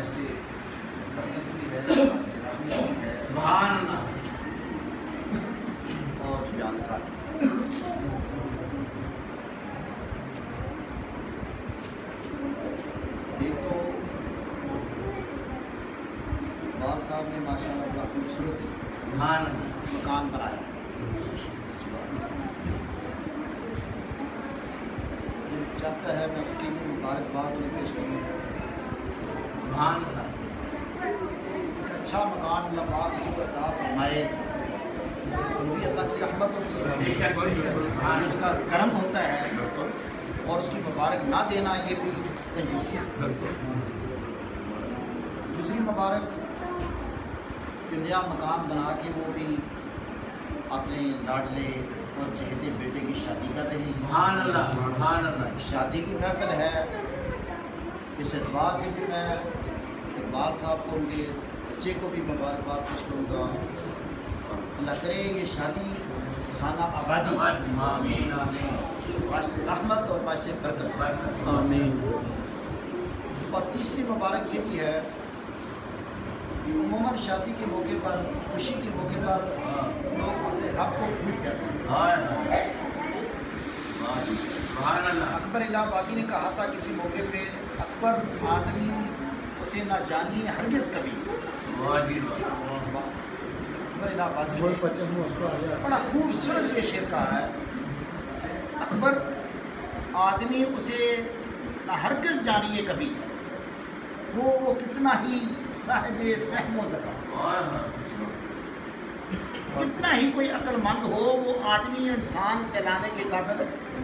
باعث برکت بھی ہے، باعث رحمت بھی ہے، سبحان اللہ۔ اور یادگار بھی۔ ایک تو اقبال صاحب نے ماشاءاللہ بڑا خوبصورت سبحان اللہ۔ مکان بنایا، دل چاہتا ہے میں اس کی بھی مبارکباد انہیں پیش کروں۔ سبحان اللہ۔ ایک اچھا مکان اللہ پاک اس کو عطا فرمائے، وہ بھی اللہ کی رحمت ہوتی ہے، بے شک بے شک۔ سبحان یہ اس کا کرم ہوتا ہے، اور اس کی مبارک نہ دینا یہ بھی کنجوسی ہے۔ دوسری مبارک کہ نیا مکان بنا کے وہ بھی اپنے لاڈلے اور چہیتے بیٹے کی شادی کر رہے ہیں۔ سبحان اللہ۔ سبحان اللہ۔ شادی کی محفل ہے، اس اعتبار سے بھی میں اقبال صاحب کو ان کے بچے کو بھی مبارکباد پیش کروں گا۔ اللہ کرے یہ شادی خانہ آبادی، آمین آمین۔ باعث رحمت اور باعث برکت۔ آمین۔ اور تیسری مبارک یہ بھی ہے کہ عموماً شادی کے موقع پر، خوشی کے موقع پر لوگ اپنے رب کو بھول جاتے ہیں۔ سبحان اللہ۔ اکبر الہ آبادی نے کہا تھا کسی موقع پہ، اکبر آدمی اسے نہ جانیے ہرگز کبھی۔ اکبر الہ آبادی نے بڑا خوبصورت یہ شعر کہا ہے، اکبر آدمی اسے نہ ہرگز جانیے کبھی، وہ کتنا ہی صاحب فہم و ذکا، کتنا ہی کوئی عقل مند ہو، وہ آدمی انسان کہلانے کے قابل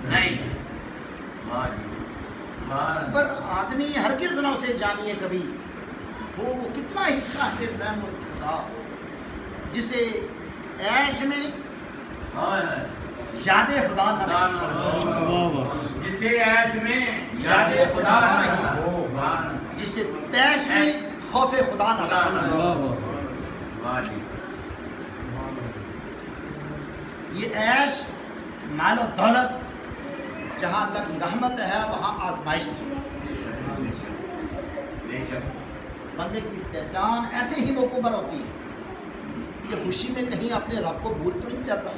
نہیں۔ اکبر آدمی ہرگز نہ اسے جانیے کبھی، وہ کتنا ہی صاحب فہم و ذکا، جسے عیش میں یاد خدا نہ رہے، جسے ایس میں یاد خدا نہ رہے، جسے تیش میں خوف خدا نہ رہے۔ یہ عیش مال و دولت جہاں اللہ کی رحمت ہے وہاں آزمائش بھی ہے۔ بندے کی پہچان ایسے ہی موقعوں پر ہوتی ہے، یہ خوشی میں کہیں اپنے رب کو بھول تو نہیں جاتا۔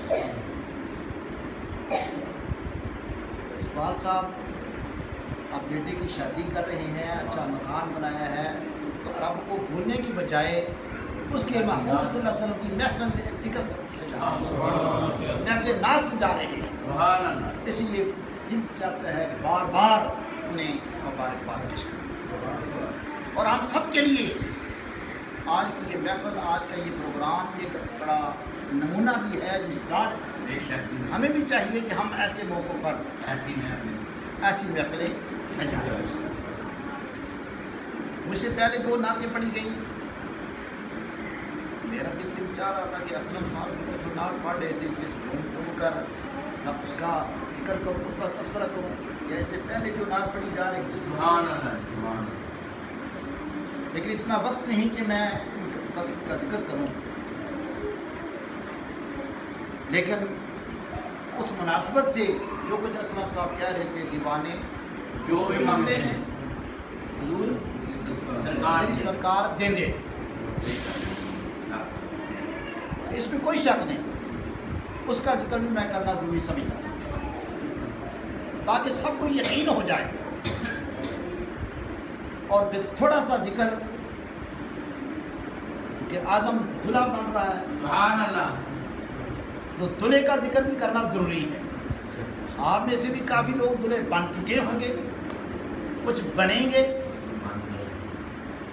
اقبال صاحب اب بیٹے کی شادی کر رہے ہیں، اچھا مکان بنایا ہے، تو رب کو بھولنے کی بجائے اس کے محبوب صلی اللہ علیہ وسلم کی محفل ذکر سجا رہے ہیں، محفل ناز سجا رہے ہیں۔ اس لیے دل چاہتا ہے کہ بار بار انہیں مبارکباد پیش کریں۔ اور ہم سب کے لیے آج کی یہ محفل، آج کا یہ پروگرام ایک بڑا نمونہ بھی ہے، مثال ہے۔ ہمیں بھی چاہیے کہ ہم ایسے موقعوں پر ایسی محفلیں سجائیں۔ مجھ سے پہلے 2 نعتیں پڑھی گئیں، میرا دل بھی چاہ رہا تھا کہ اسلم صاحب کو کچھ نعت پڑھ رہے تھے جس جھوم جھوم کر میں اس کا ذکر کروں، اس پر تبصرہ کروں، جیسے پہلے جو نعت پڑھی جا رہی تھی، لیکن اتنا وقت نہیں کہ میں ان کا ذکر کروں، لیکن اس مناسبت سے جو کچھ اسلم صاحب کہہ رہے تھے، دیوانے جو بھی مانگتے ہیں حضور میری سرکار دیں دے، اس میں کوئی شک نہیں، اس کا ذکر بھی میں کرنا ضروری سمجھتا ہوں تاکہ سب کو یقین ہو جائے۔ اور پھر تھوڑا سا ذکر کہ اعظم دلہا بن رہا ہے، سبحان اللہ، تو دلہے کا ذکر بھی کرنا ضروری ہے۔ آپ میں سے بھی کافی لوگ دلہے بن چکے ہوں گے، کچھ بنیں گے،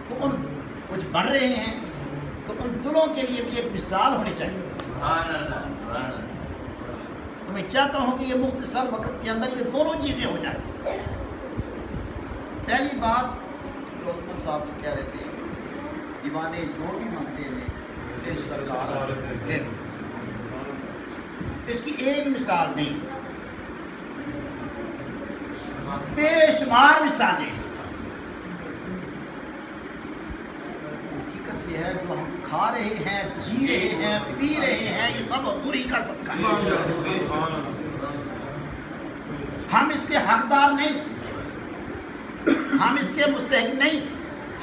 تو کچھ بن رہے ہیں، تو ان دلوں کے لیے بھی ایک مثال ہونی چاہیے۔ سبحان اللہ، سبحان اللہ۔ تو میں چاہتا ہوں کہ یہ مختصر وقت کے اندر یہ دونوں چیزیں ہو جائیں۔ پہلی بات جو اسلم صاحب کہہ رہے تھے، دیوانے جو بھی منگتے ہیں میری سرکار دے دو، اس کی ایک مثال نہیں، بے شمار مثالیں۔ حقیقت یہ ہے جو ہم کھا رہے ہیں، جی رہے ہیں، پی رہے ہیں، یہ سب حضور ہی کا صدقہ ہے۔ ہم اس کے حقدار نہیں، ہم اس کے مستحق نہیں،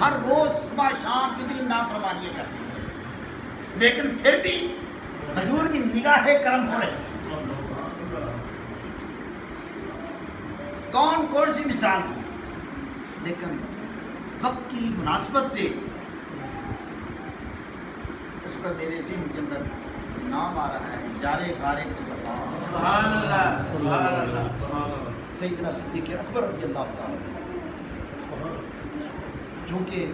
ہر روز صبح شام کتنی نافرمانیاں کرتے ہیں، لیکن پھر بھی حضور کی نگاہ کرم ہو رہی ہے۔ کون کون سی مثال کی، لیکن وقت کی مناسبت سے اس پر میرے ذہن کے اندر نام آ رہا ہے یار غار مصطفیٰ سبحان اللہ سبحان اللہ سیدنا صدیق اکبر رضی اللہ تعالیٰ عنہ۔ چونکہ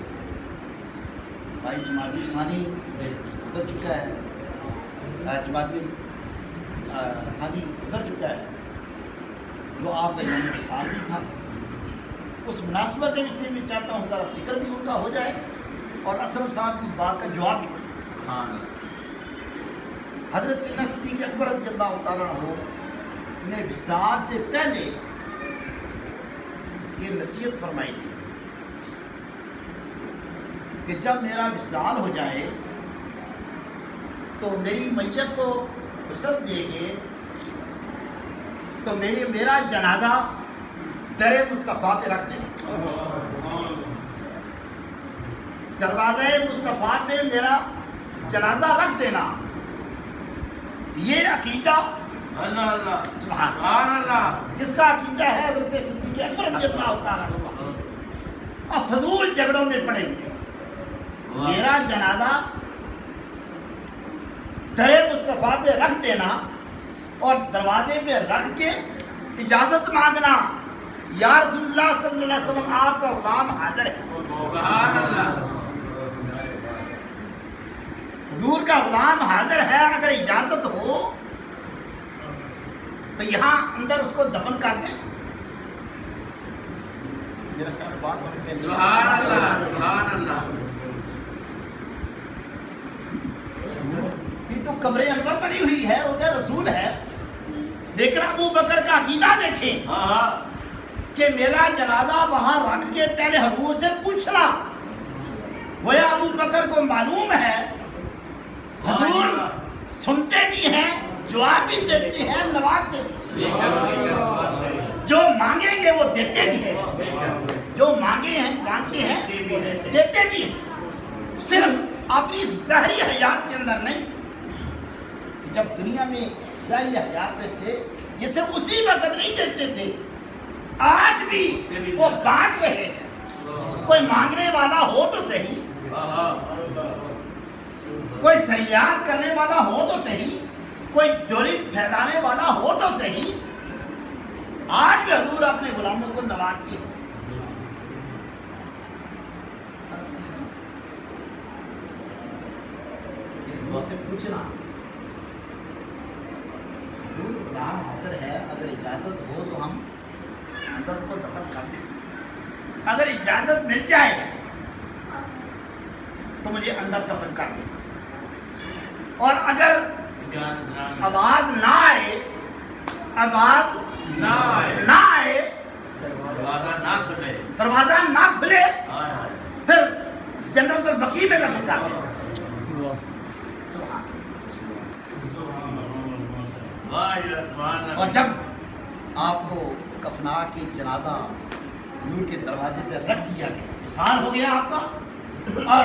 بھائی جماعتی ثانی گزر چکا ہے، جماعتی ثانی گزر چکا ہے جو آپ کا یوم وصال بھی تھا، اس مناسبت سے میں چاہتا ہوں ذرا ذکر بھی ان کا ہو جائے اور اسلم صاحب کی بات کا جواب بھی ہو جائے۔ سبحان اللہ۔ حضرت سیدنا صدیق اکبر رضی اللہ تعالیٰ عنہ نے وصال سے پہلے یہ نصیحت فرمائی تھی کہ جب میرا وصال ہو جائے تو میری میت کو غسل دے کے تو میرا جنازہ در مصطفیٰ پہ رکھ دیں، دروازہ مصطفیٰ پہ میرا جنازہ رکھ دینا۔ یہ عقیدہ اللہ اللہ سبحان سبحان اللہ اس کا عقیدہ ہے حضرت صدیق اکبر رضی اللہ تعالیٰ عنہ کا۔ اور فضول جھگڑوں میں پڑے ہوئے میرا جنازہ در مصطفیٰ پہ رکھ دینا اور دروازے پہ رکھ کے اجازت مانگنا، یا رسول اللہ صلی اللہ علیہ وسلم آپ کا غلام حاضر ہے، سبحان اللہ حضور کا غلام حاضر ہے، اگر اجازت ہو تو یہاں اندر اس کو دفن کر دیں۔ میرا خیال بات سمجھ میں نہیں سبحان اللہ سبحان اللہ۔ یہ تو قبر انور بنی ہوئی ہے، روضہ رسول ہے، لیکن ابو بکر کا عقیدہ دیکھیں ہاں کہ میرا جنازہ وہاں رکھ کے پہلے حضور سے پوچھنا۔ گویا ابو بکر کو معلوم ہے حضور سنتے بھی ہیں، جواب بھی دیتے ہیں، نوازتے بھی ہیں، جو مانگیں گے وہ دیتے بھی ہیں، جو مانگتے ہیں دیتے بھی ہیں، صرف اپنی ظاہری حیات کے اندر نہیں۔ جب دنیا میں ظاہری حیات میں تھے یہ صرف اسی وقت نہیں دیتے تھے، آج بھی وہ بانٹ رہے ہیں۔ کوئی مانگنے والا ہو تو صحیح، کوئی سیاحت کرنے والا ہو تو صحیح، کوئی جوری پھیلانے والا ہو تو صحیح، آج بھی حضور اپنے غلاموں کو نوازتے ہیں۔ حضور سے پوچھنا، حضور غلام حاضر ہے، اگر اجازت ہو تو ہم اندر کو دفن کر دیں، اگر اجازت مل جائے تو مجھے اندر دفن کر دیں، اور اگر آواز نہ آئے نہ آئے دروازہ نہ کھلے پھر جنت البقیع میں دفن کر دیں۔ سبحان اور جب آپ کو کفنا کے جنازہ حضور کے دروازے پہ رکھ دیا گیا، وصال ہو گیا آپ کا، اور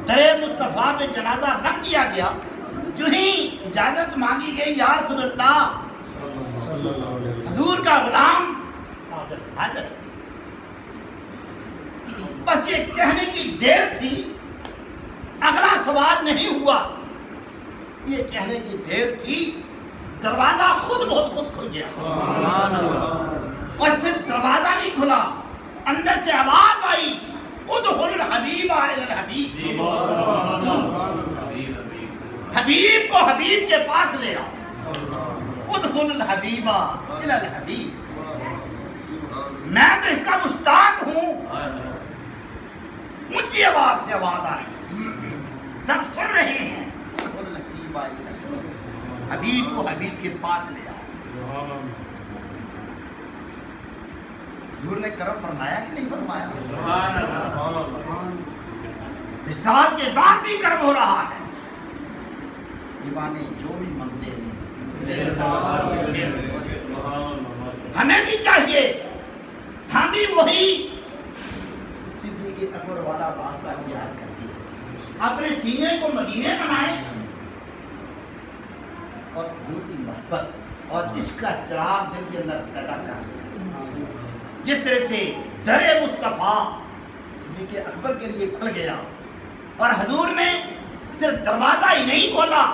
در مصطفیٰ پہ جنازہ رکھ دیا گیا، جو ہی اجازت مانگی گئی یا رسول اللہ حضور کا غلام حاضر، بس یہ کہنے کی دیر تھی، اگلا سوال نہیں ہوا، یہ کہنے کی دیر تھی، دروازہ خود بہت خود کھل گیا، اور صرف دروازہ نہیں کھلا، اندر سے آواز آئی، ادخل الحبیب الی الحبیب، حبیب کو حبیب کے پاس لے آؤ، ادخل الحبیب الی الحبیب، میں تو اس کا مشتاق ہوں۔ اونچی آواز سے آواز آ رہی ہے، سب سن رہے ہیں، ادخل الحبیب الی الحبیب، حبیب کو حبیب کے پاس لے آؤ۔ حضور نے کرم فرمایا کہ نہیں فرمایا؟ وصال کے بعد بھی کرم ہو رہا ہے۔ دیوانے جو بھی منگتے ہیں میرے سوال کے دل، ہمیں بھی چاہیے ہم بھی وہی صدیق صدیق اکبر والا راستہ اختیار کر دیا، اپنے سینے کو مدینے بنائے اور حضور کی محبت اور عشق کا چراغ دل کے اندر پیدا کر دیا، جس طرح سے در مصطفیٰ صدیق اکبر کے لیے کھل گیا اور حضور نے صرف دروازہ ہی نہیں کھولا،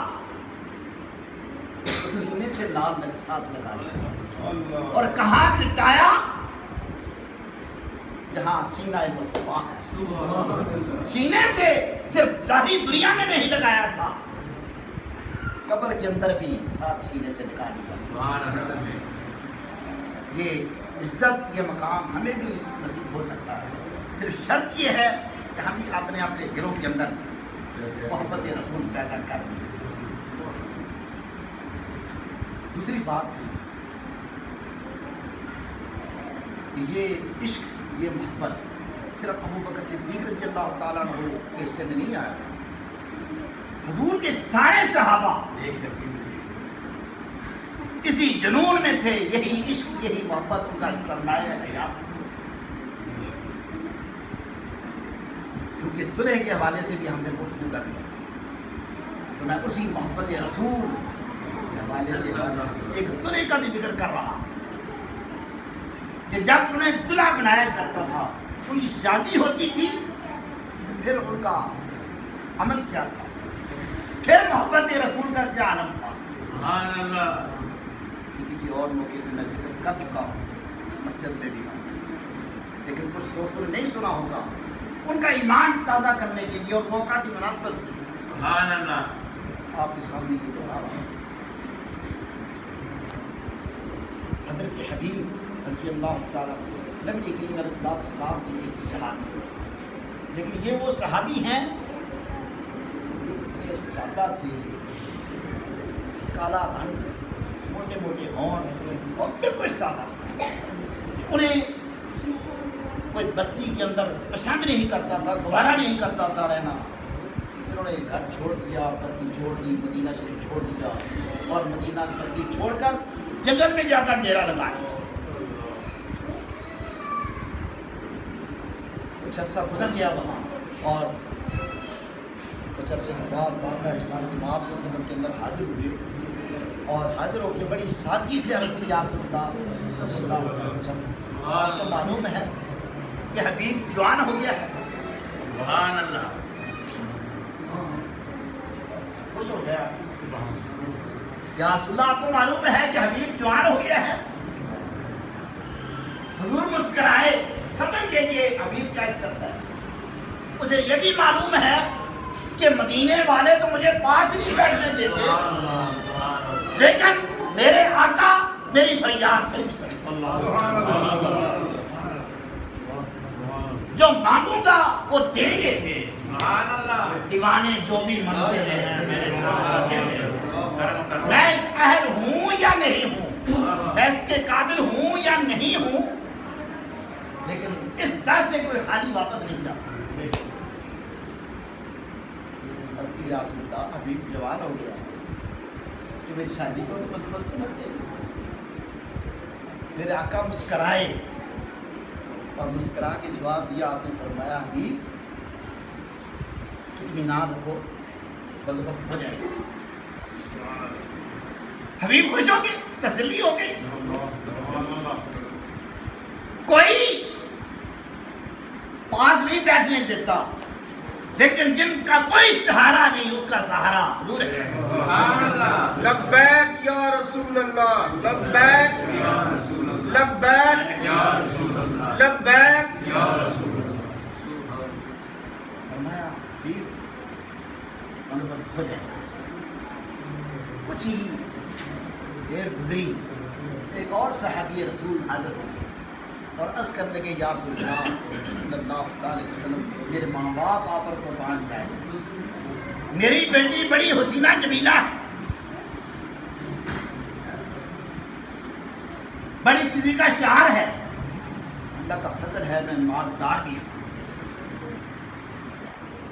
سینے سے لال ساتھ لگا لیا اور کہاں لٹایا؟ جہاں سینہ مصطفیٰ ہے، سینے سے صرف ظاہری دنیا میں نہیں لگایا تھا، قبر کے اندر بھی ساتھ سینے سے نکالی جائے۔ یہ عزت، یہ مقام ہمیں بھی نصیب ہو سکتا ہے، صرف شرط یہ ہے کہ ہم بھی اپنے اپنے دلوں کے اندر محبت رسول پیدا کر دیں۔ دوسری بات تھی کہ یہ عشق، یہ محبت صرف ابو بکر صدیق رضی اللہ تعالیٰ عنہ کے حصے میں نہیں آیا، حضور کے سارے صحابہ اسی جنون میں تھے، یہی عشق، یہی محبت ان کا سرمایہ حیات، کیونکہ دلہے کے حوالے سے بھی ہم نے گفتگو کر لی، تو میں اسی محبت رسول کے حوالے سے ایک دلہے کا بھی ذکر کر رہا کہ جب انہیں دلہا بنایا جاتا تھا، ان کی شادی ہوتی تھی، پھر ان کا عمل کیا تھا، پھر محبت رسول کا کیا عالم تھا، یہ کسی اور موقع پہ میں ذکر کر چکا ہوں، اس مسجد میں بھی ہوں، لیکن کچھ دوستوں نے نہیں سنا ہوگا، ان کا ایمان تازہ کرنے کے لیے اور موقع کی مناسبت سے آپ کے سامنے یہ دوہرا رہا ہوں۔ حضرت حبیب رضی اللہ تعالیٰ نبی کریم علیہ السلام کے ایک صحابی، لیکن یہ وہ صحابی ہیں جو اتنے سادہ تھے، کالا رنگ، موٹے موٹے ہون اور بالکل سادہ، انہیں کوئی بستی کے اندر پسند نہیں کرتا تھا، گوارا نہیں کرتا تھا رہنا، انہوں نے گھر چھوڑ دیا، بستی چھوڑ دی، مدینہ شریف چھوڑ دیا اور مدینہ بستی چھوڑ کر جنگل میں جا کر ڈیرا لگا لیا۔ کچھ عرصہ گزر گیا وہاں، اور کچھ عرصے کے بعد باقاعدہ رسالت امام صلی اللہ علیہ وسلم کے اندر حاضر ہوئے، اور حاضر ہو کے بڑی سادگی سے عرض کی، یا رسول اللہ صلی اللہ علیہ وسلم، آپ کو معلوم ہے کہ حبیب جوان ہو گیا ہے؟ سبحان اللہ، خوش ہو گیا، یا رسول اللہ آپ کو معلوم ہے کہ حبیب جوان ہو گیا ہے؟ حضور مسکرائے، سمجھ گئے کہ حبیب کیا کرتا ہے، اسے یہ بھی معلوم ہے کہ مدینے والے تو مجھے پاس نہیں بیٹھنے دیتے، لیکن میرے آقا میری فریاد پھر بھی سنتے، جو مانگوں گا وہ دیں گے، دیوانے جو بھی مانگتے ہیں میں اس اہل ہوں یا نہیں ہوں، میں اس کے قابل ہوں یا نہیں ہوں، لیکن اس در سے کوئی خالی واپس نہیں جاتا۔ یا رسول اللہ حبیب جوان ہو گیا کہ میری شادی کو تو بندوبست کرنا چاہیے۔ میرے آقا مسکرائے اور مسکرا کے جواب دیا، آپ نے فرمایا حبیب اطمینان رکھو، بندوبست ہو جائے گا۔ حبیب خوش ہو گئے، تسلی ہو گئی، کوئی پاس نہیں بیٹھنے دیتا، لیکن جن کا کوئی سہارا نہیں اس کا سہارا حضور ہے۔ لبیک یا رسول اللہ، لبیک یا رسول اللہ، لبیک یا رسول اللہ، لبیک یا رسول اللہ۔ فرمایا حبیب بندوبست ہو جائے۔ کچھ ہی دیر گزری، ایک اور صحابی رسول حاضر ہو گئے اور عرض کرنے لگے، یا رسول اللہ صلی اللہ علیہ وسلم، میرے ماں باپ آپ پر قربان جائیں، میری بیٹی بڑی حسینہ جمیلہ ہے، بڑی سیدھی کا شعر ہے، اللہ کا فضل ہے میں مالدار بھی ہوں،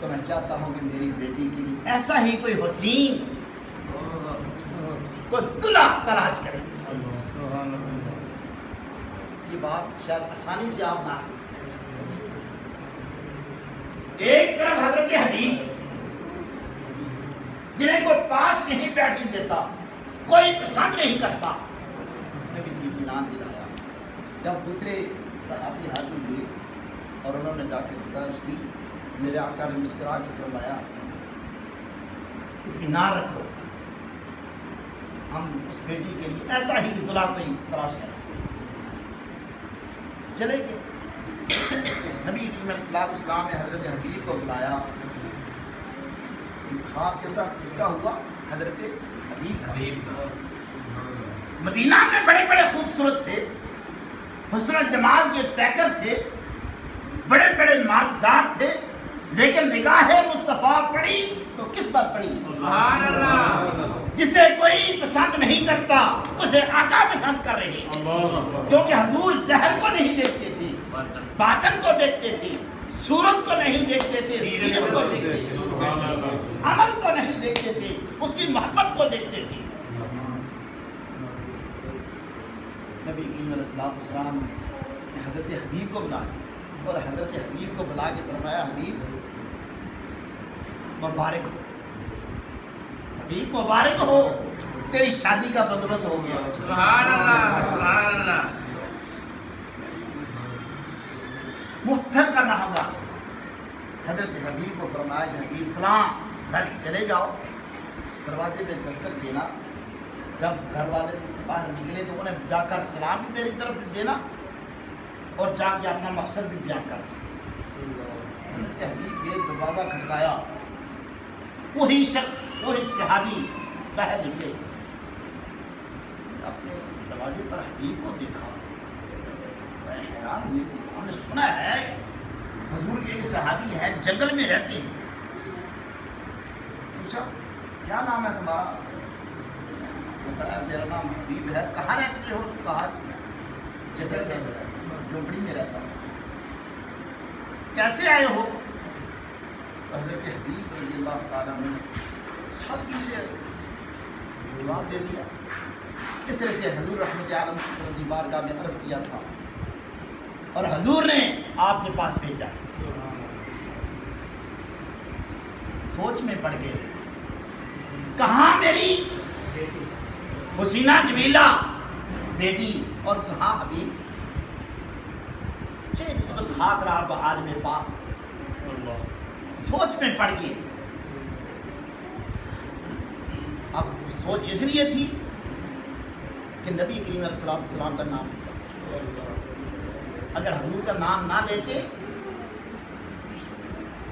تو میں چاہتا ہوں کہ میری بیٹی کے لیے ایسا ہی کوئی حسین کوئی دلہا تلاش کریں۔ یہ بات شاید آسانی سے آپ نہ سکتے ہیں، ایک طرف حضرت حبیب جنہیں کوئی پاس نہیں بیٹھنے دیتا، کوئی پسند نہیں کرتا، نبی نے اطمینان دلایا۔ جب دوسرے صحابی حاضر ہوئے اور انہوں نے جا کے گزارش کی، میرے آقا نے مسکرا کے فرمایا اطمینان رکھو، ہم اس بیٹی کے لیے ایسا ہی دلہا کوئی تلاش کریں۔ چلے گئے، نبی کریم علیہ السلام نے حضرت حبیب کو بلایا۔ انتخاب کے ساتھ کس کا ہوا؟ حضرت حبیب کا۔ مدینہ میں بڑے بڑے خوبصورت تھے، حسن جمال کے پیکر تھے، بڑے بڑے مالدار تھے، لیکن نگاہ مصطفیٰ پڑی تو کس پر پڑی؟ سبحان اللہ۔ جسے کوئی پسند نہیں کرتا اسے آقا پسند کر رہے ہیں، کیونکہ حضور ظاہر کو نہیں دیکھتے تھے، باطن کو دیکھتے تھے، صورت کو نہیں دیکھتے تھے، سیرت کو دیکھتے تھے، عمل کو نہیں دیکھتے تھے، اس کی محبت کو دیکھتے تھے۔ نبی کریم علیہ السلام نے حضرت حبیب کو بلا لیا اور حضرت حبیب کو بلا کے فرمایا حبیب مبارک ہو، حبیب مبارک ہو، تیری شادی کا بندوبست ہو گیا۔ سبحان اللہ، سبحان اللہ۔ مختصر کر رہا ہوا، حضرت حبیب کو فرمایا کہ حبیب فلاں گھر چلے جاؤ، دروازے پہ دستک دینا، جب گھر والے باہر نکلے تو انہیں جا کر سلام بھی میری طرف دینا اور جا کے اپنا مقصد بھی بیان کرنا۔ حضرت حبیب یہ دروازہ کھٹکایا، وہی شخص، وہی صحابی باہر نکلے، اپنے دروازے پر حبیب کو دیکھا، میں حیران ہوئی کہ ہم نے سنا ہے حضور کے ایک صحابی ہے جنگل میں رہتے ہیں۔ پوچھا کیا نام ہے تمہارا؟ بتایا میرا نام حبیب ہے۔ کہاں رہتے ہو؟ کہا جنگل میں، جھونپڑی میں رہتا ہوں۔ کیسے آئے ہو؟ حضرت حبیب رضی اللہ تعالیٰ نے سادگی سے جواب دے دیا۔ اس طرح سے حضور رحمت عالم صلی اللہ علیہ وسلم کی بارگاہ میں عرض کیا تھا اور حضور نے آپ کے پاس بھیجا۔ سوچ میں پڑ گئے، کہاں میری حسینہ جمیلہ بیٹی اور کہاں حبیب؟ چھ نسبت خاک رہا بعالم پاک۔ سوچ میں پڑ گئے۔ اب سوچ اس لیے تھی کہ نبی کریم علیہ السلام کا نام لیا، اگر حضور کا نام نہ لیتے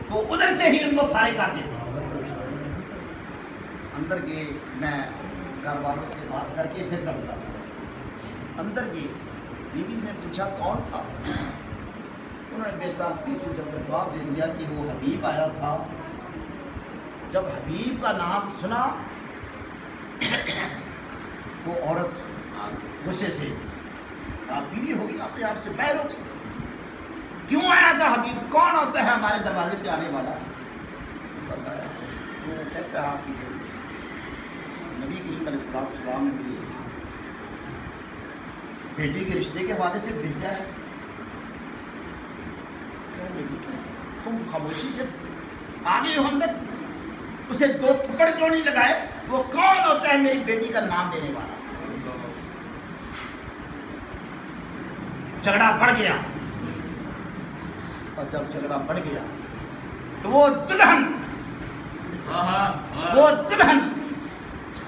تو ادھر سے ہی ان کو فارغ کر دیتے۔ اندر گئے، میں گھر والوں سے بات کر کے پھر میں بتاتا ہوں۔ اندر گئے، بیوی نے پوچھا کون تھا؟ انہوں نے بے سادگی سے جب جواب دے دیا کہ وہ حبیب آیا تھا۔ جب حبیب کا نام سنا وہ عورت غصے سے آپ پیلی ہو گئی، اپنے آپ سے باہر ہو گئی۔ کیوں آیا تھا حبیب؟ کون ہوتا ہے ہمارے دروازے پہ آنے والا؟ بتایا وہ کہتے ہیں کہ نبی کریم علیہ السلام نے مجھے بیٹی کے رشتے کے حوالے سے بھیجا ہے۔ تم خاموشی سے آگے ہو اندر، اسے دو تھپڑ کیوں نہیں لگائے؟ وہ کون ہوتا ہے میری بیٹی کا نام دینے والا؟ جھگڑا بڑھ گیا، اور جب جھگڑا بڑھ گیا تو وہ دلہن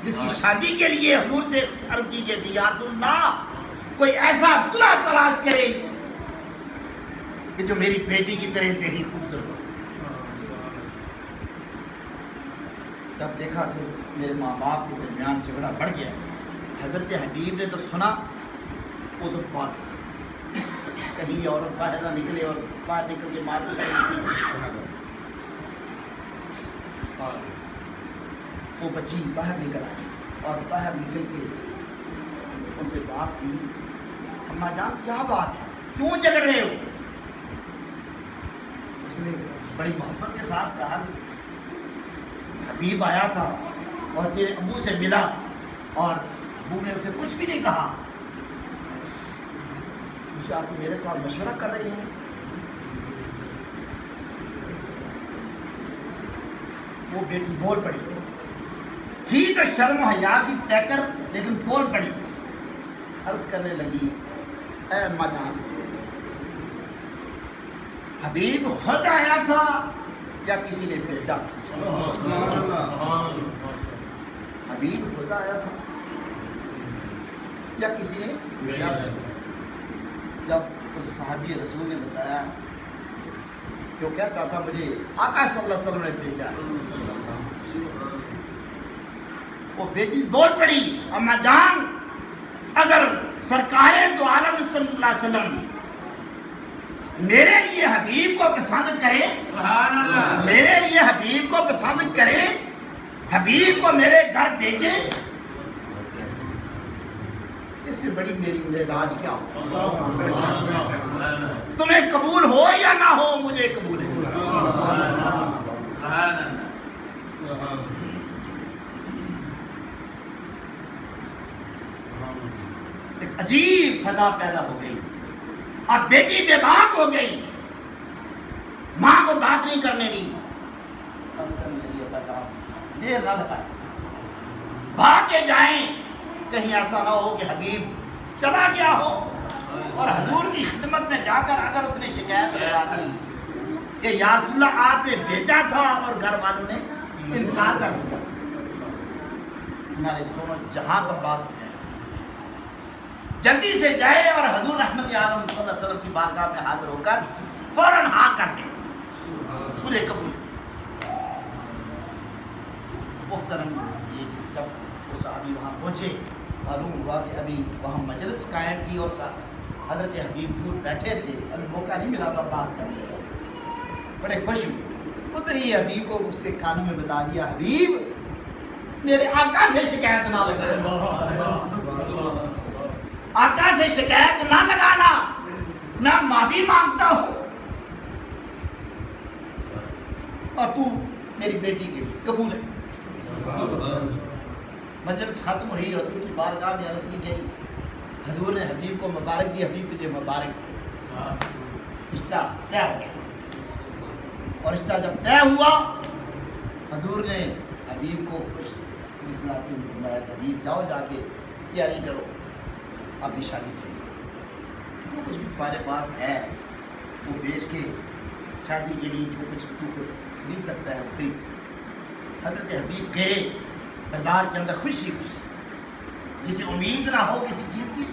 جس کی شادی کے لیے حضور سے عرض کی گئی تھی یا رسول اللہ کوئی ایسا دلہا تلاش کرے کہ جو میری بیٹی کی طرح سے ہی خوبصورت ہو۔ جب دیکھا کہ میرے ماں باپ کے درمیان جھگڑا بڑھ گیا، حضرت حبیب نے تو سنا، وہ تو بات کہیں عورت باہر نہ نکلے اور باہر نکل کے مارکیٹ اور وہ بچی باہر نکل آئی اور باہر نکل کے ان سے بات کی، اماں جان کیا بات ہے، کیوں جھگڑ رہے ہو؟ اس نے بڑی محبت کے ساتھ کہا کہ حبیب آیا تھا اور تیرے ابو سے ملا اور ابو نے اسے کچھ بھی نہیں کہا، مجھے آ کے میرے ساتھ مشورہ کر رہی ہیں۔ وہ بیٹی بول پڑی، تھی تو شرم و حیا کی پیکر لیکن بول پڑی، عرض کرنے لگی اے اماں جان حبیب خود آیا تھا یا کسی نے بھیجا تھا؟ حبیب خود آیا تھا یا کسی نے بھیجا تھا؟ جب اس صحابی رسول نے بتایا جو کہتا تھا مجھے آقا صلی اللہ علیہ وسلم نے بھیجا، وہ بیٹی بول پڑی اماں جان اگر سرکار دو عالم صلی اللہ علیہ وسلم میرے لیے حبیب کو پسند کرے، سبحان اللہ، میرے لیے حبیب کو پسند کرے، حبیب کو میرے گھر بھیجے، اس سے بڑی میری معراج کیا ہو؟ تمہیں قبول ہو یا نہ ہو مجھے قبول ہے۔ سبحان اللہ، ایک عجیب فضا پیدا ہو گئی، اب بیٹی بے باک ہو گئی، ماں کو بات نہیں کرنے دی، عرض کرنے لگی ابا جان دیر نہ لگائے، بھاگ کے جائیں کہیں ایسا نہ ہو کہ حبیب چلا گیا ہو اور حضور کی خدمت میں جا کر اگر اس نے شکایت لگا دی کہ یا رسول اللہ آپ نے بھیجا تھا اور گھر والوں نے انکار کر دیا، ہمارے دونوں جہاں پر بات ہو جائے، جلدی سے جائے اور حضور رحمت عالم صلی اللہ علیہ وسلم کی بارگاہ میں حاضر ہو کر فوراً ہاں کر دیں مجھے قبول ہے۔ محترم یہ جب وہ صحابی وہاں پہنچے معلوم ہوا کہ ابھی وہاں مجلس قائم تھی اور حضرت حبیب دور بیٹھے تھے، ابھی موقع نہیں ملا تھا بات کرنے کا، بڑے خوش ہوئے، ادھر ہی حبیب کو اس کے کانوں میں بتا دیا حبیب میرے آقا سے شکایت نہ لگانا، آقا سے شکایت نہ لگانا، میں معافی مانگتا ہوں اور تو میری بیٹی کے لیے قبول ہے۔ مجلس ختم ہوئی، حضور کی بارگاہ میں عرض کی گئی، حضور نے حبیب کو مبارک دی، حبیب تجھے مبارک، رشتہ طے ہو گیا، اور رشتہ جب طے ہوا حضور نے حبیب کو خوش سناتی ہوئی فرمایا کہ حبیب جاؤ جا کے تیاری کرو اپنی شادی کے لیے، جو کچھ بھی تمہارے پاس ہے وہ بیچ کے شادی کے لیے جو کچھ تو خرید سکتا ہے وہ خرید۔ حضرت حبیب گئے بازار کے اندر خوشی خوشی، جسے امید نہ ہو کسی چیز کی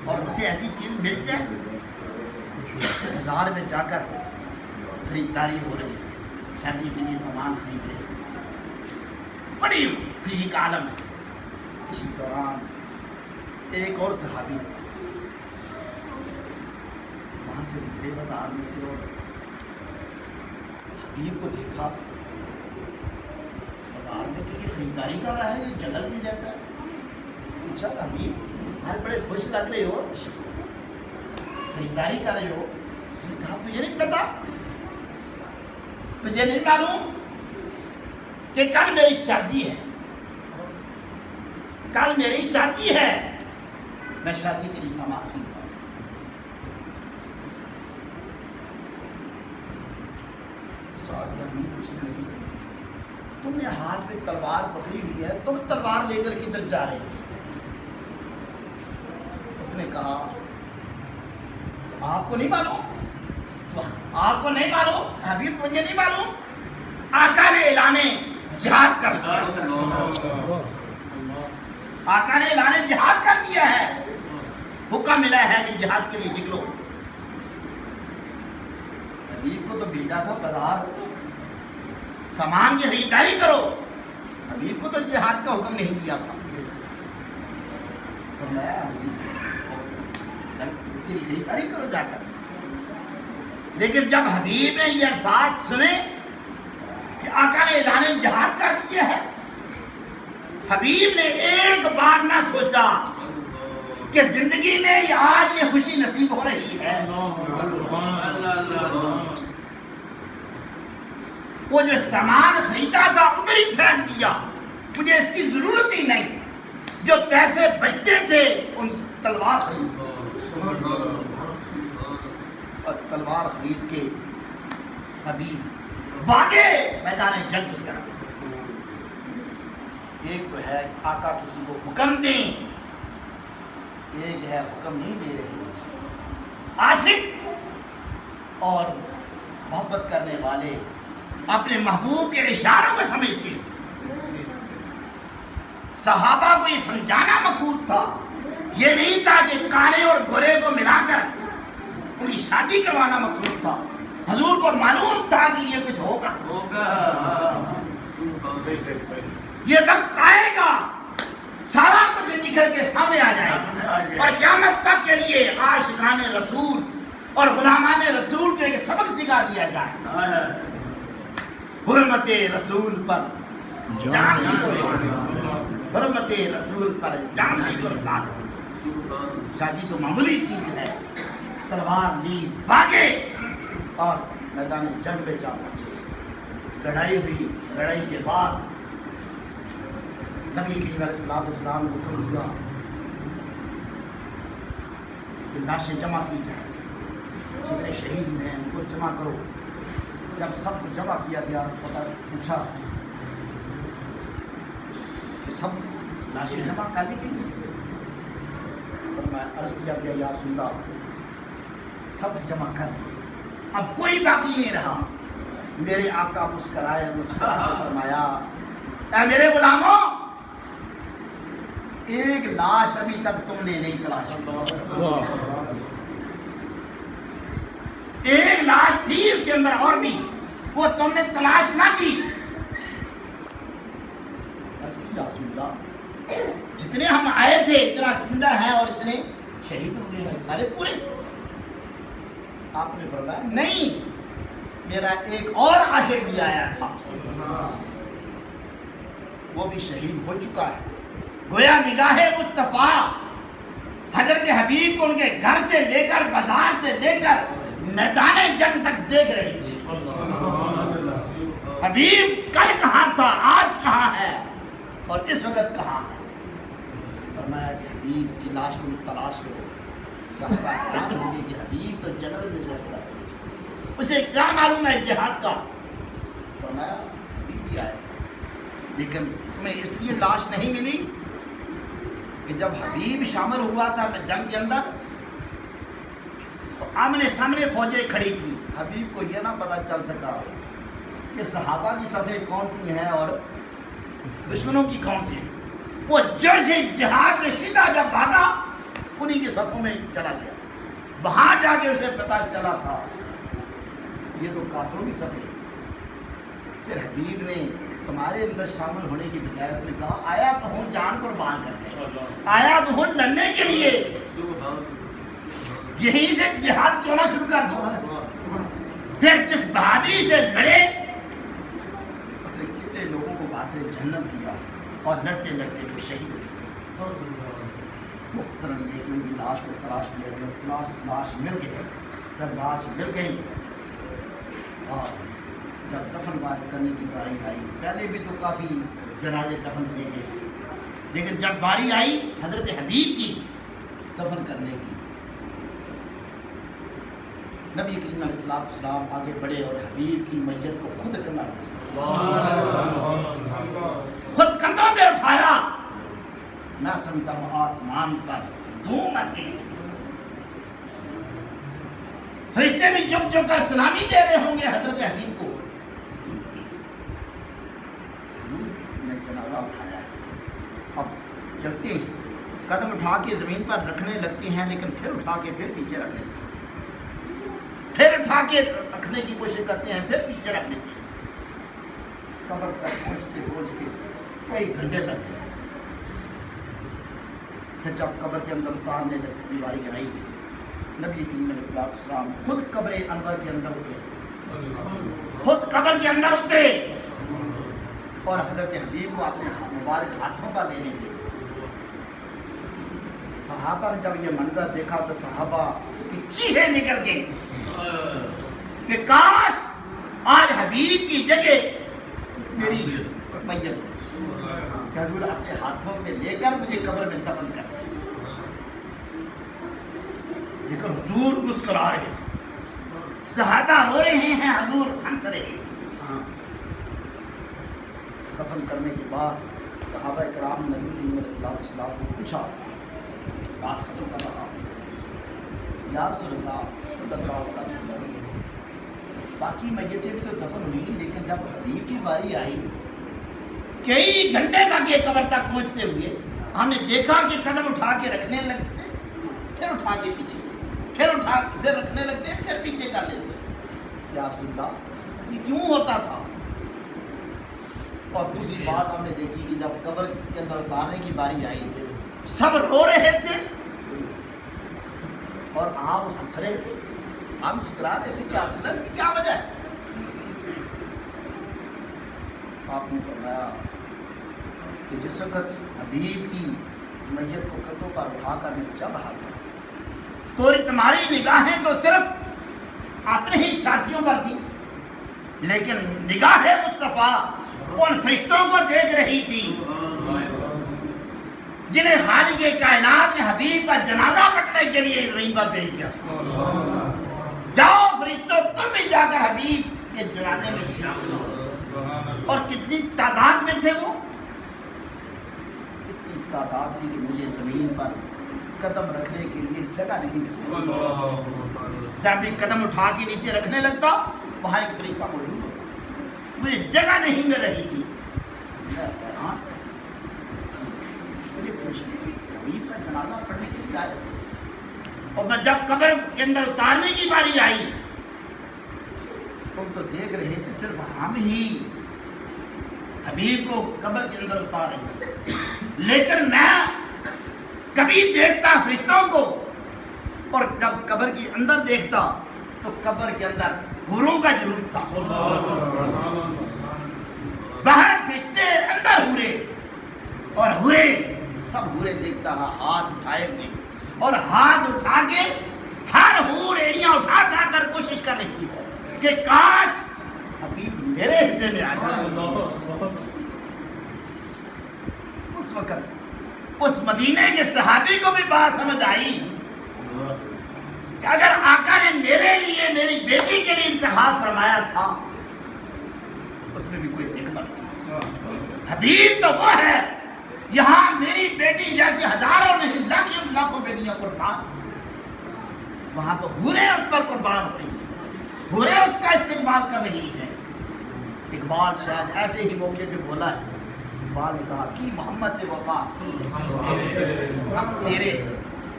اور اسے ایسی چیز مل جائے، بازار میں جا کر خریداری ہو رہی ہے، شادی کے لیے سامان خرید رہے ہیں، بڑی خوشی کا عالم ہے۔ اسی دوران ایک اور صحابی وہاں سے گزرے بازار میں سے اور حبیب کو دیکھا بازار میں کہ یہ خریداری کر رہا ہے، یہ جنگل میں رہتا ہے، پوچھا حبیب آج بڑے خوش لگ رہے ہو، خریداری کر رہے ہو؟ اس نے کہا تجھے نہیں پتا، تجھے نہیں معلوم کہ کل میری شادی ہے، کل میری شادی ہے، میں شادی کے لیے سامان خرید رہا ہوں۔ سعد حبیب پوچھنے لگی تم نے ہاتھ میں تلوار پکڑی ہوئی ہے، تم تلوار لے کر کدھر جا رہے ہو؟ اس نے کہا آپ کو نہیں معلوم، آپ کو نہیں معلوم حبیب، تجھے نہیں معلوم آقا نے اعلان جہاد کر دیا، آقا نے اعلان جہاد کر دیا ہے، حکم ملا ہے کہ جہاد کے لیے نکلو۔ حبیب کو تو بھیجا تھا بازار سامان کی خریداری کرو، حبیب کو تو جہاد کا حکم نہیں دیا تھا، فرمایا اس کے لیے خریداری کرو جا کر۔ لیکن جب حبیب نے یہ الفاظ سنے کہ آقا نے اعلان جہاد کر دیا ہے، حبیب نے ایک بار نہ سوچا کہ زندگی میں آج یہ خوشی نصیب ہو رہی ہے، وہ جو سامان خریدا تھا ادھر ہی پھینک دیا، مجھے اس کی ضرورت ہی نہیں، جو پیسے بچتے تھے ان تلوار خرید، اور تلوار خرید کے حبیب بھاگے میدان جنگ کی طرف۔ ایک تو ہے کہ آقا کسی کو حکم دیں، ایک ہے حکم نہیں دے رہے۔ عاشق اور محبت کرنے والے اپنے محبوب کے اشاروں کو سمجھتے ہیں۔ صحابہ کو یہ سمجھانا مقصود تھا، یہ نہیں تھا کہ کالے اور گورے کو ملا کر ان کی شادی کروانا مقصود تھا۔ حضور کو معلوم تھا کہ یہ کچھ ہوگا، یہ وقت آئے گا، سارا کچھ نکل کے سامنے آ جائے گا، اور قیامت تک کے لیے عاشقان رسول اور غلامان رسول کو ایک سبق سکھا دیا جائے۔ حرمت رسول پر جان بھی قربان، حرمت رسول پر جان بھی قربان۔ شادی تو معمولی چیز ہے، تلوار لی بھاگے اور میدان جنگ میں جا پہنچے۔ لڑائی ہوئی، لڑائی کے بعد نبی کریم علیہ السلام نے حکم دیا کہ لاشیں جمع کی جائیں، جتنے شہید ہوئے ہیں ان کو جمع کرو۔ جب سب کو جمع کیا گیا پتہ پوچھا کہ سب لاشیں جمع کر لی گئی؟ اور میں عرض کیا گیا یا رسول اللہ سب جمع کر دی، اب کوئی باقی نہیں رہا۔ میرے آقا مسکرائے، مسکرا کے فرمایا اے میرے غلاموں، ایک لاش ابھی تک تم نے نہیں تلاش کی، ایک لاش تھی اس کے اندر اور بھی، وہ تم نے تلاش نہ کی۔ رسول اللہ جتنے ہم آئے تھے اتنا زندہ ہے اور اتنے شہید ہوئے ہیں، سارے پورے؟ آپ نے فرمایا نہیں، میرا ایک اور عاشق بھی آیا تھا، وہ بھی شہید ہو چکا ہے۔ گویا نگاہ مصطفیٰ حضرت حبیب کو ان کے گھر سے لے کر بازار سے لے کر میدان جنگ تک دیکھ رہی تھی۔ حبیب کل کہاں تھا، آج کہاں ہے اور اس وقت کہاں ہے؟ فرمایا کہ حبیب کی لاش کو تلاش کرو۔ صحابہ حیران ہو گئے کہ حبیب تو جنگل میں رہتا ہے، اسے کیا معلوم ہے جہاد کا؟ فرمایا حبیب بھی آئے لیکن تمہیں اس لیے لاش نہیں ملی کہ جب حبیب شامل ہوا تھا میں جنگ کے اندر تو آمنے سامنے فوجیں کھڑی تھی، حبیب کو یہ نہ پتہ چل سکا کہ صحابہ کی صفیں کون سی ہیں اور دشمنوں کی کون سی ہیں۔ وہ جیسے جہاد میں سیدھا جب بھاگا انہی کی صفوں میں چلا گیا، وہاں جا کے اسے پتہ چلا تھا یہ تو کافروں کی صفیں۔ پھر حبیب نے تمہارے اندر شامل ہونے کی بجائے اس نے کہا آیا تو ہوں جان قربان کرنے، آیا تو ہوں لڑنے کے لیے، یہیں سے جہاد کیوں نہ شروع کر دو۔ پھر جس بہادری سے لڑے اس نے کتنے لوگوں کو واسطے جہنم کیا اور لڑتے لڑتے وہ شہید ہو چکے۔ مختصراً یہ کہ ان کی لاش کو تلاش کیا گیا، لاش مل گئی۔ جب لاش مل گئی اور جب دفن کرنے کی باری آئی، پہلے بھی تو کافی جنازے دفن کیے گئے تھے، لیکن جب باری آئی حضرت حبیب کی دفن کرنے کی، نبی کریم علیہ السلام آگے بڑھے اور حبیب کی میت کو خود کرنا خود کندھوں پہ اٹھایا۔ میں سمجھتا ہوں آسمان پر دھوم مچ گئی، فرشتے بھی جھک جھک کر سلامی دے رہے ہوں گے حضرت حبیب کو۔ نے جنازہ اٹھایا، اب چلتے ہیں، قدم اٹھا کے زمین پر رکھنے لگتے ہیں لیکن پھر اٹھا کے پھر پیچھے رکھ لیتے ہیں، پھر اٹھا کے رکھنے کی کوشش کرتے ہیں، پھر پیچھے رکھ دیتے ہیں۔ قبر تک پہنچتے کئی گھنٹے لگ گئے۔ پھر جب قبر کے اندر اتارنے کی باری آئی، نبی کریم علیہ السلام خود قبر انور کے اندر اترے، خود قبر کے اندر اترے اور حضرت حبیب کو اپنے مبارک ہاتھوں پر لینے کے لیے۔ صحابہ نے جب یہ منظر دیکھا تو صحابہ کی چیخیں نکل گئی کہ کاش آج حبیب کی جگہ میری میت ہو، کہ حضور اپنے ہاتھوں پہ لے کر مجھے قبر میں دفن کر دیں۔ لیکن حضور مسکرا رہے تھے، صحابہ رو رہے ہیں، حضور ہنس رہے ہیں۔ دفن کرنے کے بعد صحابہ کرام نبی کریم علیہ السلام سے پوچھا، بات ختم کر رہا ہوں، یا رسول اللہ صلی اللہ علیہ وسلم، باقی میتیں بھی تو دفن ہوئی، لیکن جب حبیب کی باری آئی کئی گھنٹے لگے قبر تک پہنچتے ہوئے، ہم نے دیکھا کہ قدم اٹھا کے رکھنے لگتے، پھر اٹھا کے پیچھے، پھر رکھنے لگتے، پھر پیچھے کر لیتے۔ یا رسول اللہ یہ کیوں ہوتا تھا؟ اور دوسری بات ہم نے دیکھی کہ جب قبر کے اندر اتارنے کی باری آئی سب رو رہے تھے اور آپ ہنس رہے تھے، آپ مسکرا رہے تھے کہ یا رسول اللہ اس کی کیا وجہ ہے؟ آپ نے فرمایا کہ جس وقت حبیب کی میت کو کندھوں پر اٹھا کر میں چل رہا تھا تو تمہاری نگاہیں تو صرف اپنے ہی ساتھیوں پر تھی، لیکن نگاہ مصطفیٰ ان فرشتوں کو دیکھ رہی تھی جنہیں خالق کائنات نے حبیب کا جنازہ پڑھنے کے لیے زمین پر بھیج دیا۔ جاؤ فرشتوں تم بھی جا کر حبیب کے جنازے میں شامل ہو۔ اور کتنی تعداد میں تھے وہ؟ اتنی تعداد تھی کہ مجھے زمین پر قدم رکھنے کے لیے جگہ نہیں ملتی، جب بھی قدم اٹھا کے نیچے رکھنے لگتا وہاں ایک فرشتہ موجود ہوتا، مجھے جگہ نہیں مل رہی تھی۔ میں حیران، فرشتے حبیب کا جنازہ پڑھنے کے لیے آئے تھے، اور میں جب قبر کے اندر اتارنے کی باری آئی تم تو دیکھ رہے تھے صرف ہم ہی حبیب کو قبر کے اندر اتار رہے تھے، لیکن میں کبھی دیکھتا فرشتوں کو اور جب قبر کے اندر دیکھتا تو قبر کے اندر حوروں کا جلوس تھا، باہر فرشتے اندر حورے، اور حورے سب حورے دیکھتا ہے ہاتھ اٹھائے ہوئے، اور ہاتھ اٹھا کے ہر حور ایڑیاں اٹھا کر کوشش کر رہی ہے کہ کاش حبیب میرے حصے میں آ جائے۔ اس وقت اس مدینے کے صحابی کو بھی بات سمجھ آئی کہ اگر آقا نے میرے لیے میری بیٹی کے لیے انتخاب فرمایا تھا اس میں بھی کوئی حکمت تھی۔ حبیب تو وہ ہے، یہاں میری بیٹی جیسے ہزاروں نہیں لاکھوں بیٹیاں قربان، وہاں تو حوریں اس پر قربان ہو رہی ہیں، حوریں اس کا استقبال کر رہی ہیں۔ اقبال شاید ایسے ہی موقع پہ بولا ہے، اقبال نے کہا کہ محمد سے وفا ہم تیرے،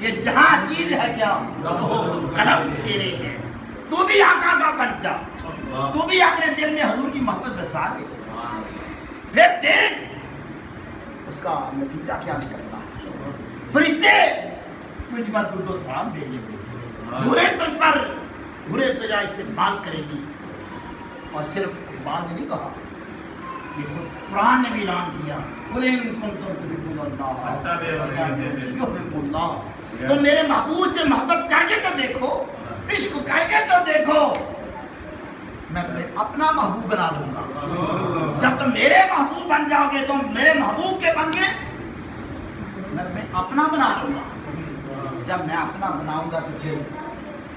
یہ جہاں چیز ہے کیا وہ قلم تیرے ہے، تو بھی آقا کا بن جا، تو بھی اپنے دل میں حضور کی محبت بسا دے، پھر دیکھ اس کا نتیجہ کیا نکلتا ہے۔ فرشتے تجھ پر درود و سلام بھیجیں گے، حوریں تجھا استقبال کریں گی۔ اور صرف اقبال نے نہیں کہا، یہ خود قرآن نے بھی اعلان کیا، قُلْ إِن كُنتُمْ تُحِبُّونَ اللَّهَ فَاتَّبِعُونِي يُحْبِبْكُمُ اللَّهُ۔ تم میرے محبوب سے محبت کر کے تو دیکھو، عشق کر کے تو دیکھو، میں تمہیں اپنا محبوب بنا لوں گا۔ جب تم میرے محبوب بن جاؤ گے، تم میرے محبوب کے بن گے، میں تمہیں اپنا بنا لوں گا۔ جب میں اپنا بناؤں گا تو پھر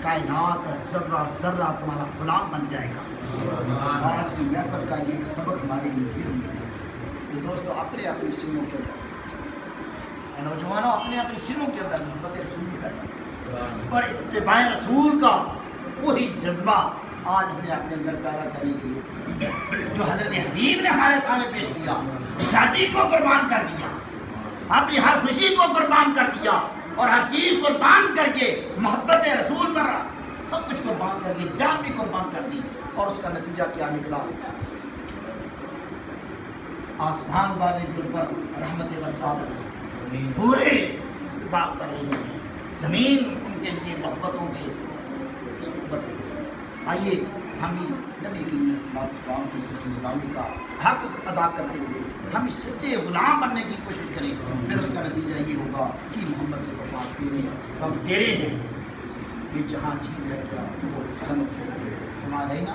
کائنات کا ذرہ ذرہ تمہارا غلام بن جائے گا۔ آج کی محفل کا یہ ایک سبق ہمارے لیے یہ ہے کہ دوستو اپنے اپنی سینوں کے اندر، نوجوانوں اپنے اپنی سینوں کے اندر محبت رسول پیدا اور اتباع رسول کا وہی جذبہ آج ہمیں اپنے اندر پیدا کرنے کی جو حضرت حبیب نے ہمارے سامنے پیش کیا، شادی کو قربان کر دیا، اپنی ہر خوشی کو قربان کر دیا، اور ہر چیز قربان کر کے محبت رسول پر سب کچھ قربان کر کے جان بھی قربان کر دی، اور اس کا نتیجہ کیا نکلا؟ آسمان والے دل پر رحمت برسا رہے ہیں، پورے استقبال کر رہے ہیں، زمین ان کے لیے محبتوں کے آئیے ہم بھی نبی کریم صلی اللہ علیہ وسلم کی سچی غلامی کا حق ادا کرتے ہوئے ہم اس سچے غلام بننے کی کوشش کریں، پھر اس کا نتیجہ یہ ہوگا کہ محمد سے وفا تیرے ہم تیرے ہیں، یہ جہاں چیز ہے کیا وہ ہمارے نا